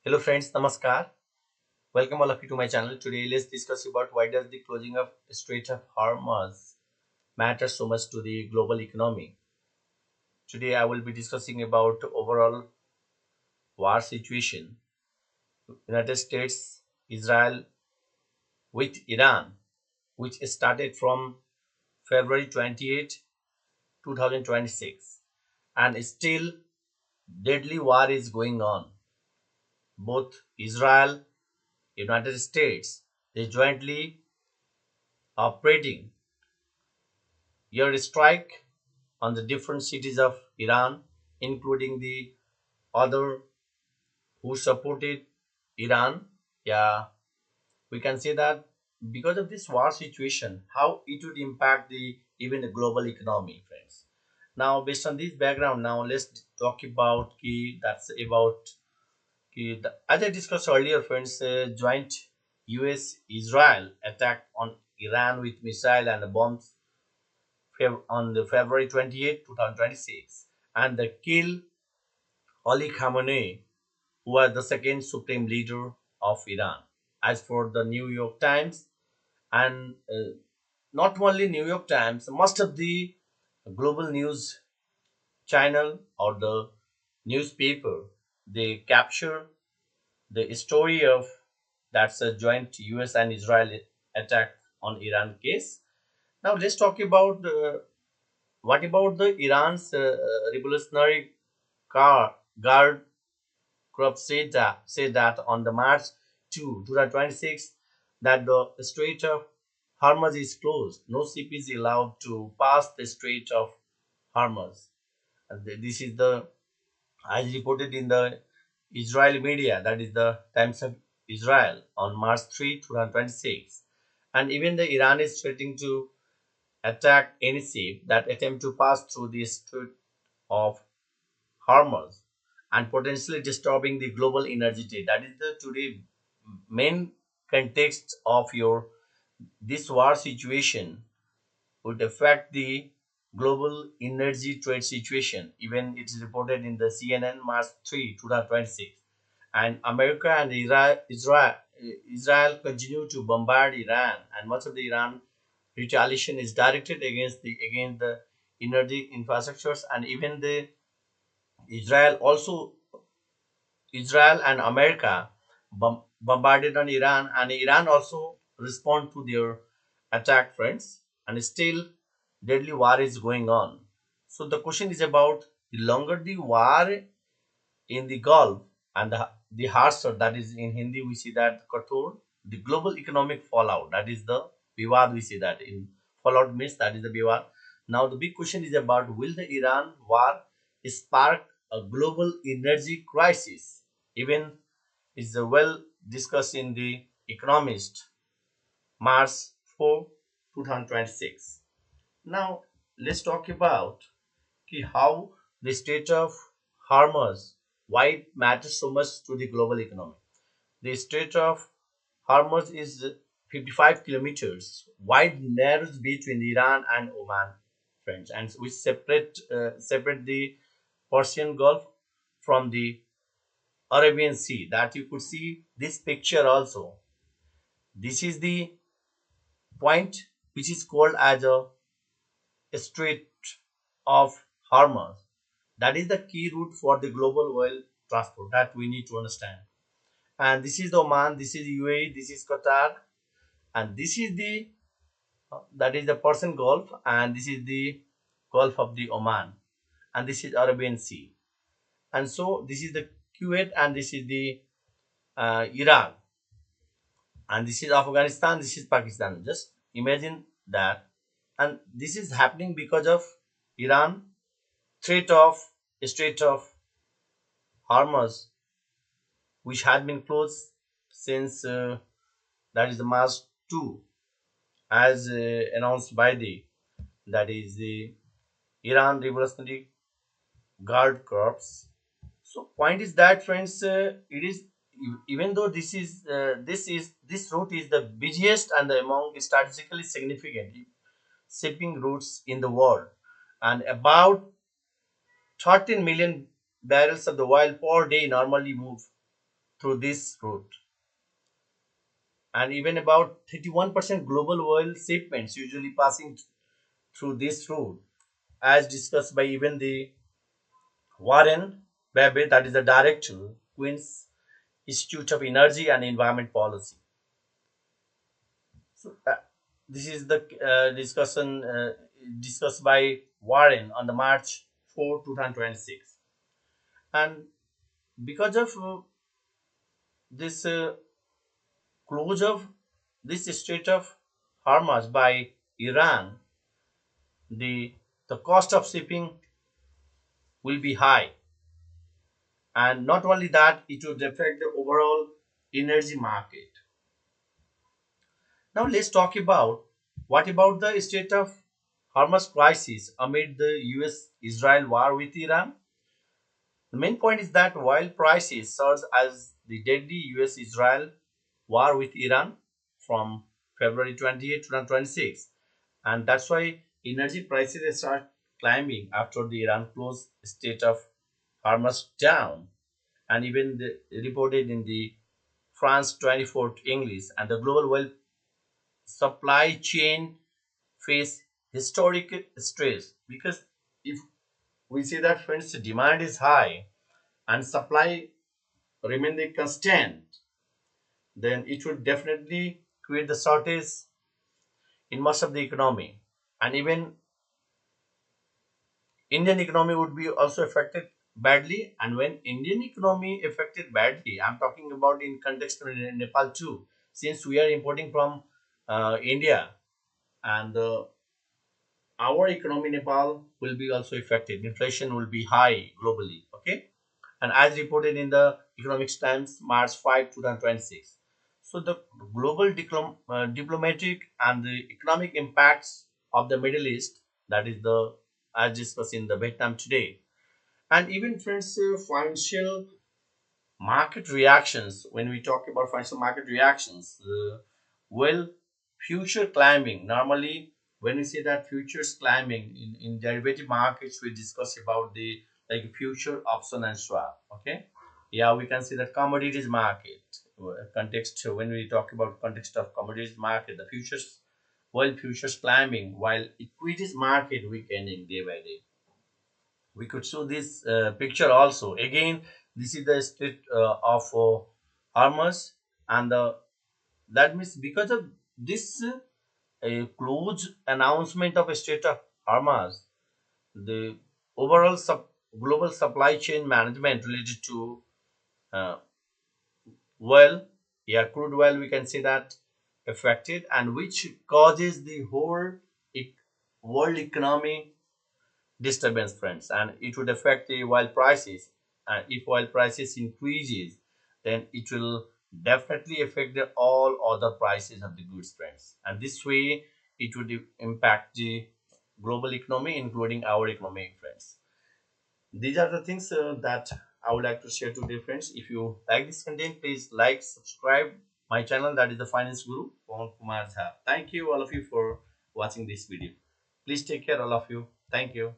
Hello friends, Namaskar. Welcome all of you to my channel. Today let's discuss about why does the closing of Strait of Hormuz matter so much to the global economy. Today I will be discussing about overall war situation, United States, Israel with Iran, which started from February 28, 2026, and still deadly war is going on. Both Israel, United States, they jointly operating airstrike on the different cities of Iran, including the other who supported Iran. Yeah, we can say that because of this war situation, how it would impact the even the global economy, friends. Now, based on this background, now let's talk about key that's about key. As I discussed earlier, friends, joint U.S. Israel attack on Iran with missile and bombs on the February 28, 2026, and the kill Ali Khamenei, who was the second supreme leader of Iran. As for the New York Times, and not only New York Times, most of the global news channel or the newspaper, they capture the story of that's a joint US and Israel attack on Iran case. Now let's talk about what about the Iran's revolutionary guard Corp said that on the March 2, 2026, that the Strait of Hormuz is closed. No ship is allowed to pass the Strait of Hormuz. And this is the as reported in the Israeli media, that is the Times of Israel on March 3, 2026. And even the Iran is threatening to attack any ship that attempt to pass through the Strait of Hormuz and potentially disturbing the global energy trade. That is the today main context of your this war situation would affect the global energy trade situation. Even it is reported in the CNN March 3, 2026. And America and Israel continue to bombard Iran, and much of the Iran retaliation is directed against the energy infrastructures, and even the Israel also Israel and America bombarded on Iran, and Iran also respond to their attack, friends. And still, deadly war is going on. So the question is about the longer the war in the Gulf and the harsher, that is in Hindi we see that kathor, the global economic fallout, that is the viwad, we see that in fallout means that is the viwad. Now the big question is about will the Iran war spark a global energy crisis? Even is well discussed in the Economist March 4, 2026. Now let's talk about how the state of Hormuz, why it matters so much to the global economy. The Strait of Hormuz is 55 kilometers wide, narrows between Iran and Oman, friends, and which separate the Persian Gulf from the Arabian Sea. That you could see this picture also. This is the point which is called as a Strait of Hormuz. That is the key route for the global oil transport that we need to understand. And this is the Oman, this is UAE, this is Qatar, and this is the that is the Persian Gulf, and this is the Gulf of the Oman, and this is Arabian Sea. And so this is the Kuwait, and this is the Iraq, and this is Afghanistan, this is Pakistan. Just imagine that, and this is happening because of Iran threat of Strait of Hormuz, which had been closed since that is the March 2, as announced by the that is the Iran Revolutionary Guard Corps. So point is that, friends, it is even though this route is the busiest and the among statistically significant shipping routes in the world, and about 13 million barrels of the oil per day normally move through this route, and even about 31% global oil shipments usually passing through this route, as discussed by even the Warren Bebe, that is the director, Queen's Institute of Energy and Environment Policy. So, this is the discussion discussed by Warren on the March 4, 2026. And because of this close of this Strait of Hormuz by Iran, the the cost of shipping will be high, and not only that, it would affect the overall energy market. Now let's talk about what about the state of Hormuz crisis amid the US-Israel war with Iran. The main point is that oil prices surged as the deadly US-Israel war with Iran from February 28, 2026, and that's why energy prices start climbing after the Iran closed state of Hormuz down, and even reported in the France 24 English, and the global oil supply chain face historic stress, because if we see that, friends, demand is high and supply remain the constant, then it would definitely create the shortage in most of the economy, and even Indian economy would be also affected badly. And when Indian economy affected badly, I'm talking about in context of Nepal too, since we are importing from India, and our economy Nepal will be also affected. Inflation will be high globally. Okay, and as reported in the Economics Times March 5, 2026. So the global diplomatic and the economic impacts of the Middle East, that is the as discussed in the Vietnam today, and even, friends, financial market reactions. When we talk about financial market reactions, well, future climbing normally, when we say that futures climbing in derivative markets, we discuss about the like future option and swap. Okay, yeah, we can see that commodities market context. When we talk about context of commodities market, the futures, well, futures climbing while equities market weakening day by day. We could show this picture also. Again, this is the state of Hormuz, and that means because of this close announcement of a state of Hormuz, the overall global supply chain management related to uh, oil, yeah, crude oil, we can say that affected, and which causes the whole e- world economy disturbance, friends, and it would affect the oil prices, and if oil prices increases, then it will definitely affect the all other prices of the goods, friends, and this way it would impact the global economy, including our economy, friends. These are the things that I would like to share today, friends. If you like this content, please like, subscribe my channel, that is the Finance Guru, Pawan Kumar Jha. Thank you all of you for watching this video. Please take care, all of you. Thank you.